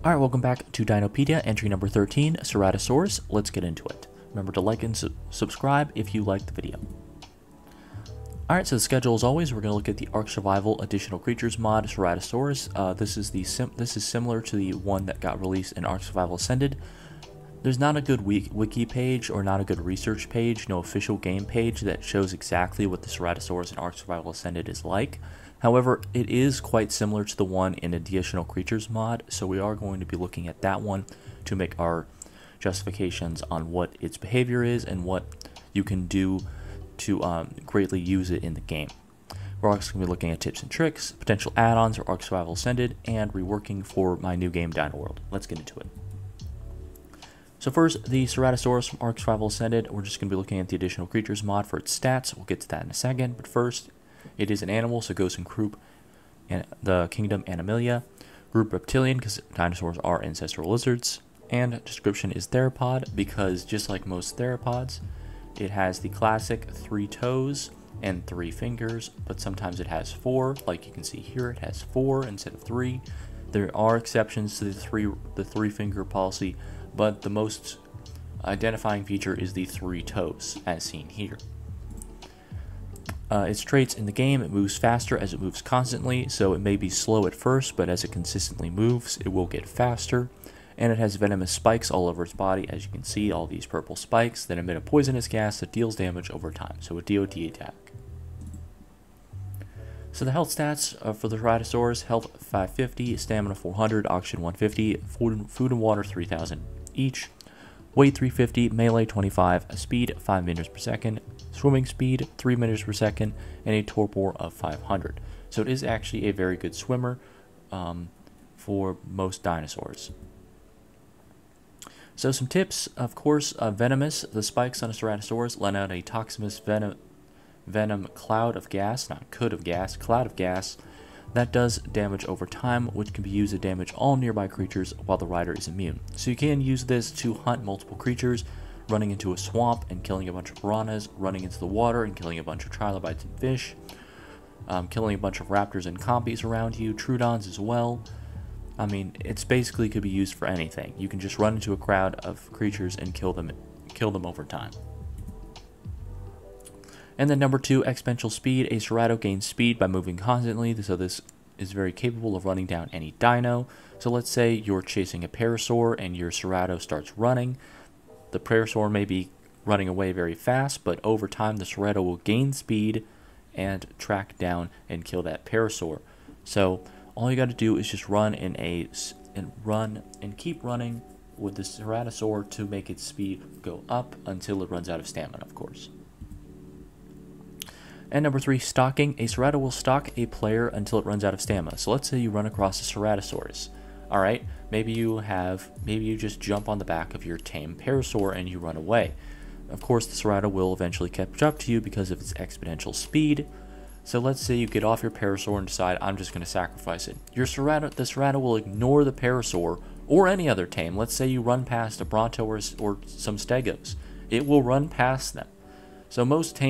Alright, welcome back to Dinopedia, entry number 13, Ceratosaurus. Let's get into it. Remember to like and subscribe if you liked the video. Alright, so the schedule as always, we're going to look at the Ark Survival Additional Creatures mod, Ceratosaurus. This is similar to the one that got released in Ark Survival Ascended. There's not a good wiki page or not a good research page, no official game page that shows exactly what the Ceratosaurus in Ark Survival Ascended is like. However, it is quite similar to the one in Additional Creatures mod, so we are going to be looking at that one to make our justifications on what its behavior is and what you can do to greatly use it in the game. We're also going to be looking at tips and tricks, potential add-ons for Ark Survival Ascended, and reworking for my new game Dino World. Let's get into it. So first, the Ceratosaurus from Ark Survival Ascended. We're just going to be looking at the Additional Creatures mod for its stats. We'll get to that in a second, but first, it is an animal, so it goes in group and the kingdom Animalia, group reptilian because dinosaurs are ancestral lizards, and description is theropod because just like most theropods, it has the classic 3 toes and 3 fingers, but sometimes it has 4. Like you can see here, it has 4 instead of 3. There are exceptions to the three finger policy, but the most identifying feature is the 3 toes, as seen here. Its traits in the game: it moves faster as it moves constantly, so it may be slow at first, but as it consistently moves, it will get faster. And it has venomous spikes all over its body, as you can see, all these purple spikes that emit a poisonous gas that deals damage over time, so a DOT attack. So the health stats for the Ceratosaurus: health 550, stamina 400, oxygen 150, food and water 3000 each, weight 350, melee 25, speed 5 meters per second, swimming speed 3 meters per second, and a torpor of 500. So it is actually a very good swimmer for most dinosaurs. So some tips, of course, venomous. The spikes on a Ceratosaurus let out a toxic venom cloud of gas, not could of gas, cloud of gas, that does damage over time, which can be used to damage all nearby creatures while the rider is immune. So you can use this to hunt multiple creatures, running into a swamp and killing a bunch of piranhas, running into the water and killing a bunch of trilobites and fish, killing a bunch of raptors and compies around you, troodons as well. I mean, it's basically could be used for anything. You can just run into a crowd of creatures and kill them over time. And then number 2, exponential speed. A Cerato gains speed by moving constantly, so this is very capable of running down any dino. So let's say you're chasing a parasaur and your Cerato starts running. The parasaur may be running away very fast, but over time the Cerato will gain speed and track down and kill that parasaur. So all you got to do is just run and keep running with the Ceratosaur to make its speed go up until it runs out of stamina, of course. And number 3, stalking. A Cerato will stalk a player until it runs out of stamina. So let's say you run across a Ceratosaurus. Alright, maybe you just jump on the back of your tame parasaur and you run away. Of course, the Cerato will eventually catch up to you because of its exponential speed. So let's say you get off your parasaur and decide, I'm just going to sacrifice it. The Cerato will ignore the parasaur or any other tame. Let's say you run past a Bronto or some Stegos. It will run past them. So most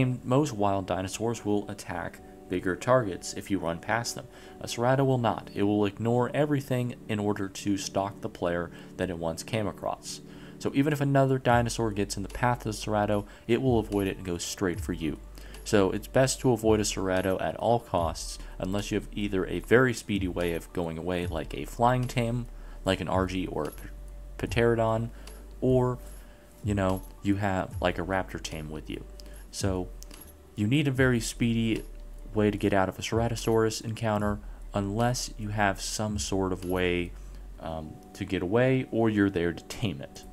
wild dinosaurs will attack bigger targets if you run past them. A Cerato will not. It will ignore everything in order to stalk the player that it once came across. So even if another dinosaur gets in the path of the Cerato, it will avoid it and go straight for you. So it's best to avoid a Cerato at all costs unless you have either a very speedy way of going away like a flying tame, like an RG or a Pterodon, or you have like a raptor tame with you. So you need a very speedy way to get out of a Ceratosaurus encounter unless you have some sort of way to get away or you're there to tame it.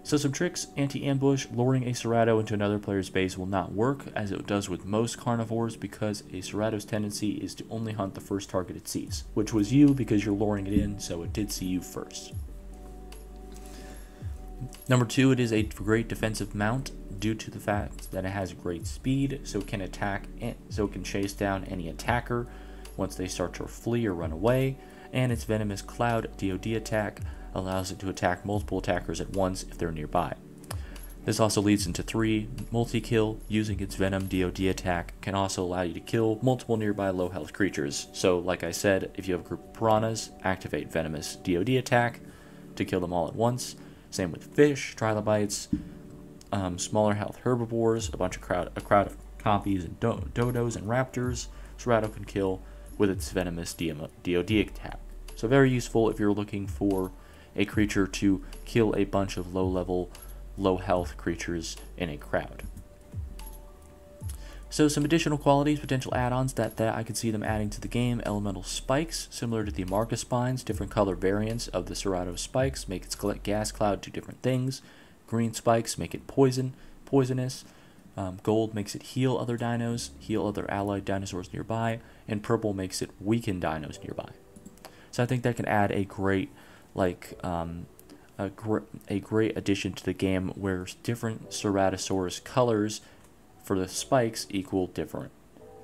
So some tricks: anti-ambush. Luring a Cerato into another player's base will not work as it does with most carnivores because a Cerato's tendency is to only hunt the first target it sees, which was you because you're luring it in, so it did see you first. Number 2, it is a great defensive mount due to the fact that it has great speed, so it can chase down any attacker once they start to flee or run away, and its venomous cloud DOD attack allows it to attack multiple attackers at once if they're nearby. This also leads into 3 multi-kill. Using its Venom DoD attack can also allow you to kill multiple nearby low health creatures. So like I said, if you have a group of piranhas, activate Venomous DoD attack to kill them all at once. Same with fish, trilobites, smaller health herbivores, a crowd of compies and dodos and raptors. Cerato can kill with its Venomous DoD attack. So very useful if you're looking for a creature to kill a bunch of low-level, low-health creatures in a crowd. So some additional qualities, potential add-ons that I could see them adding to the game. Elemental spikes, similar to the Amarca spines. Different color variants of the Cerato spikes make its gas cloud do different things. Green spikes make it poisonous. Gold makes it heal other dinos, heal other allied dinosaurs nearby. And purple makes it weaken dinos nearby. So I think that can add a great, a great addition to the game where different Ceratosaurus colors for the spikes equal different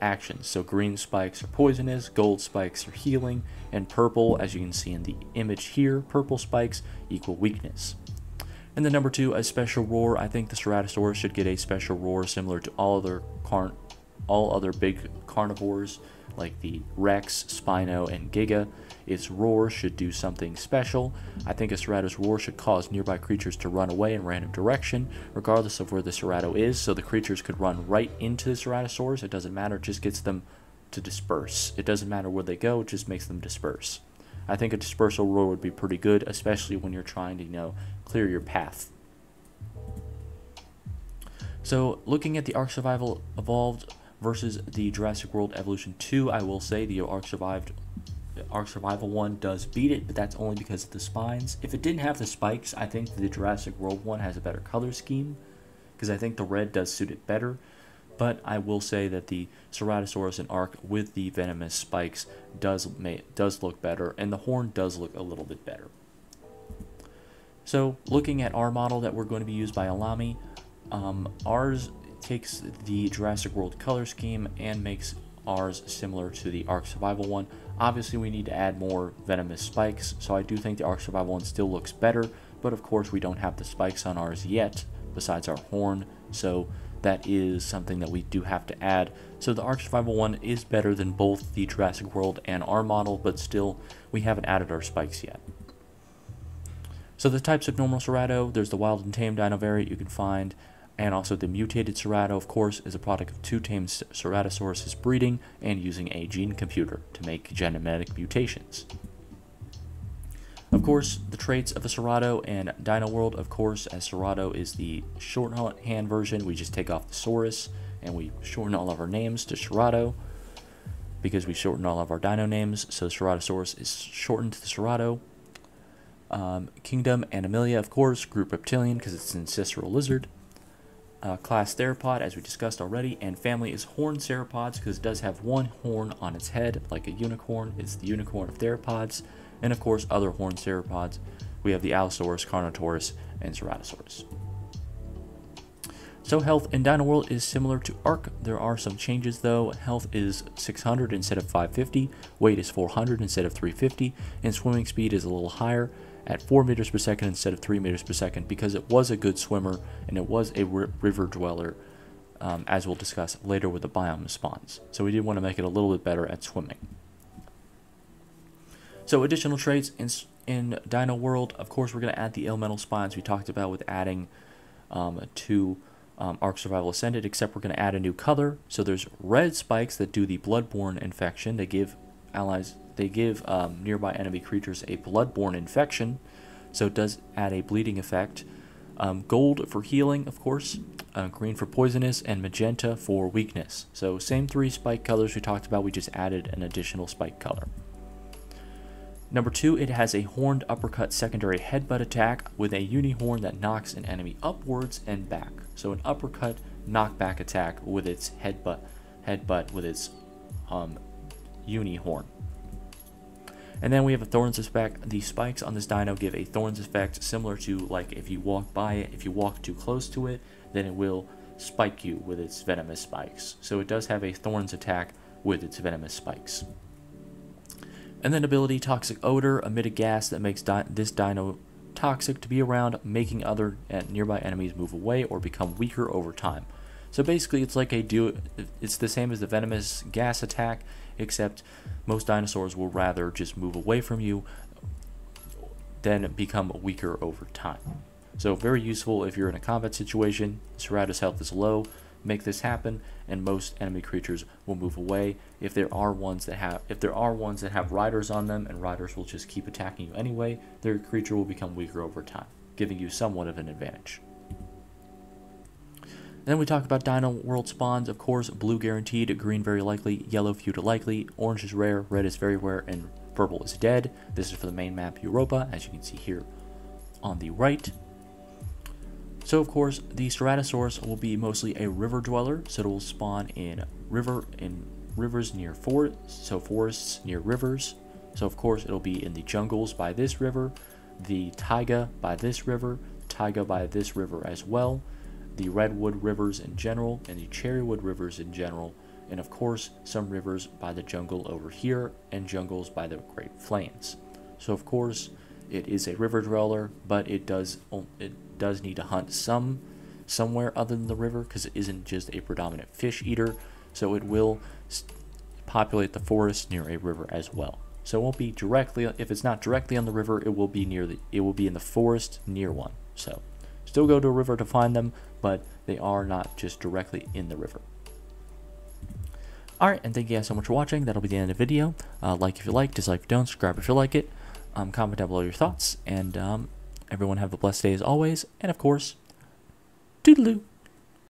actions. So green spikes are poisonous, gold spikes are healing, and purple, as you can see in the image here, purple spikes equal weakness. And then number 2, a special roar. I think the Ceratosaurus should get a special roar similar to all other big carnivores like the Rex, Spino, and Giga. Its roar should do something special. I think a Cerato's roar should cause nearby creatures to run away in random direction, regardless of where the Cerato is, so the creatures could run right into the Ceratosaurus. It doesn't matter, it just gets them to disperse. It doesn't matter where they go, it just makes them disperse. I think a dispersal roar would be pretty good, especially when you're trying to, clear your path. So, looking at the Ark Survival Evolved versus the Jurassic World Evolution 2, I will say the Ark Survival one does beat it, but that's only because of the spines. If it didn't have the spikes, I think the Jurassic World one has a better color scheme, because I think the red does suit it better. But I will say that the Ceratosaurus and Ark with the venomous spikes does look better, and the horn does look a little bit better. So, looking at our model that we're going to be used by Alami, ours takes the Jurassic World color scheme and makes ours similar to the Ark Survival one. Obviously, we need to add more venomous spikes, so I do think the Ark Survival one still looks better, but of course we don't have the spikes on ours yet, besides our horn, so that is something that we do have to add. So the Ark Survival one is better than both the Jurassic World and our model, but still, we haven't added our spikes yet. So the types of normal Cerato, there's the wild and tame dino variant you can find, and also the mutated Cerato, of course, is a product of 2 tame Ceratosaurus breeding and using a gene computer to make genetic mutations. Of course, the traits of a Cerato and Dino World, of course, as Cerato is the shorthand version, we just take off the Saurus and we shorten all of our names to Cerato because we shorten all of our dino names, so Ceratosaurus is shortened to the Cerato. Kingdom Animalia, of course, group Reptilian because it's an ancestral lizard. Class Theropod, as we discussed already, and family is horned Ceropods because it does have one horn on its head, like a unicorn. It's the unicorn of theropods, and of course other horned Ceropods. We have the Allosaurus, Carnotaurus, and Ceratosaurus. So health in Dino World is similar to Ark. There are some changes though. Health is 600 instead of 550, weight is 400 instead of 350, and swimming speed is a little higher at 4 meters per second instead of 3 meters per second because it was a good swimmer and it was a river dweller, as we'll discuss later with the biome spawns. So we did want to make it a little bit better at swimming. So additional traits in Dino World, of course we're going to add the elemental spines we talked about with adding to Ark Survival Ascended, except we're going to add a new color. So there's red spikes that do the bloodborne infection. They give nearby enemy creatures a bloodborne infection, so it does add a bleeding effect. Gold for healing, of course, green for poisonous, and magenta for weakness. So same 3 spike colors we talked about, we just added an additional spike color. Number 2, it has a horned uppercut secondary headbutt attack with a unihorn that knocks an enemy upwards and back. So an uppercut knockback attack with its headbutt with its unihorn. And then we have a thorns effect. The spikes on this dino give a thorns effect similar to like if you walk by it, if you walk too close to it, then it will spike you with its venomous spikes. So it does have a thorns attack with its venomous spikes. And then ability Toxic Odor, emit a gas that makes this dino toxic to be around, making other nearby enemies move away or become weaker over time. So basically, it's like it's the same as the venomous gas attack, except most dinosaurs will rather just move away from you than become weaker over time. So very useful if you're in a combat situation. Cerato's health is low. Make this happen, and most enemy creatures will move away. If there are ones that have riders on them, and riders will just keep attacking you anyway, their creature will become weaker over time, giving you somewhat of an advantage. Then we talk about Dino World spawns. Of course, blue guaranteed, green very likely, yellow few to likely, orange is rare, red is very rare, and purple is dead. This is for the main map Europa, as you can see here on the right. So of course, the Ceratosaurus will be mostly a river dweller, so it will spawn in rivers near forests, so forests near rivers. So of course, it'll be in the jungles by this river, the taiga by this river, taiga by this river as well, the redwood rivers in general, and the cherrywood rivers in general, and of course, some rivers by the jungle over here, and jungles by the Great Plains. So of course, it is a river dweller, but it does need to hunt somewhere other than the river, because it isn't just a predominant fish eater, so it will populate the forest near a river as well. So it won't be directly, if it's not directly on the river, it will be in the forest near one. So still go to a river to find them, but they are not just directly in the river. Alright, and thank you guys so much for watching. That'll be the end of the video. Like if you like, dislike if you don't, subscribe if you like it. Comment down below your thoughts, and everyone have a blessed day as always, and of course, toodaloo!